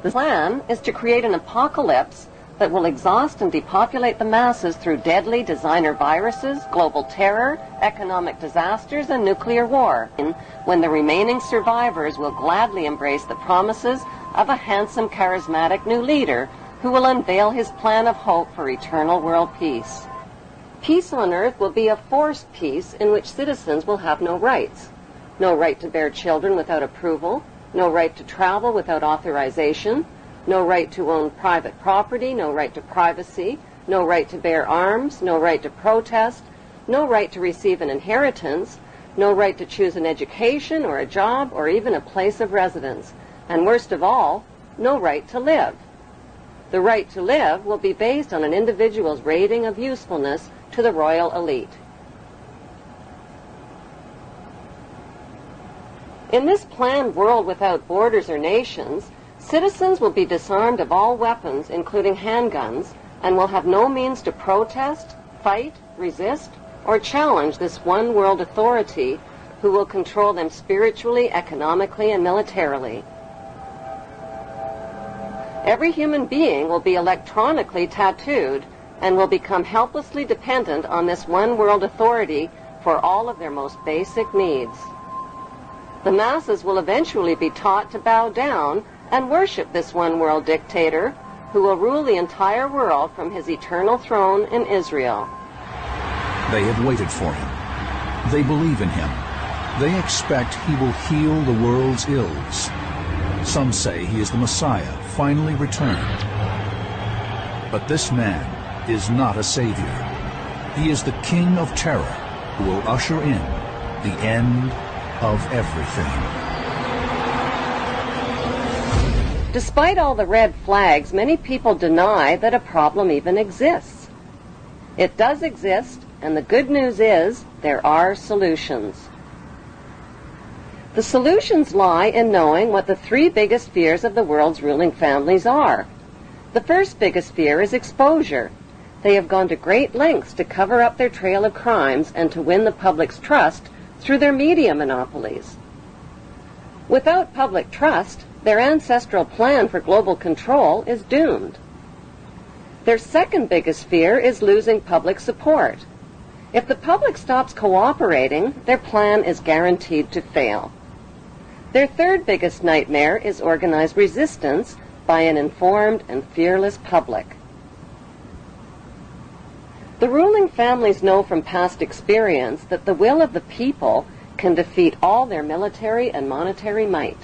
The plan is to create an apocalypse that will exhaust and depopulate the masses through deadly designer viruses, global terror, economic disasters, and nuclear war, when the remaining survivors will gladly embrace the promises of a handsome, charismatic new leader who will unveil his plan of hope for eternal world peace. Peace on earth will be a forced peace in which citizens will have no rights. No right to bear children without approval, no right to travel without authorization, no right to own private property, no right to privacy, no right to bear arms, no right to protest, no right to receive an inheritance, no right to choose an education or a job or even a place of residence, and worst of all, no right to live. The right to live will be based on an individual's rating of usefulness to the royal elite. In this planned world without borders or nations, citizens will be disarmed of all weapons, including handguns, and will have no means to protest, fight, resist, or challenge this one world authority who will control them spiritually, economically, and militarily. Every human being will be electronically tattooed and will become helplessly dependent on this one world authority for all of their most basic needs. The masses will eventually be taught to bow down and worship this one world dictator who will rule the entire world from his eternal throne in Israel. They have waited for him. They believe in him. They expect he will heal the world's ills. Some say he is the Messiah, finally returned. But this man is not a savior. He is the king of terror who will usher in the end of everything. Despite all the red flags, many people deny that a problem even exists. It does exist, and the good news is there are solutions. The solutions lie in knowing what the three biggest fears of the world's ruling families are. The first biggest fear is exposure. They have gone to great lengths to cover up their trail of crimes and to win the public's trust through their media monopolies. Without public trust, their ancestral plan for global control is doomed. Their second biggest fear is losing public support. If the public stops cooperating, their plan is guaranteed to fail. Their third biggest nightmare is organized resistance by an informed and fearless public. The ruling families know from past experience that the will of the people can defeat all their military and monetary might.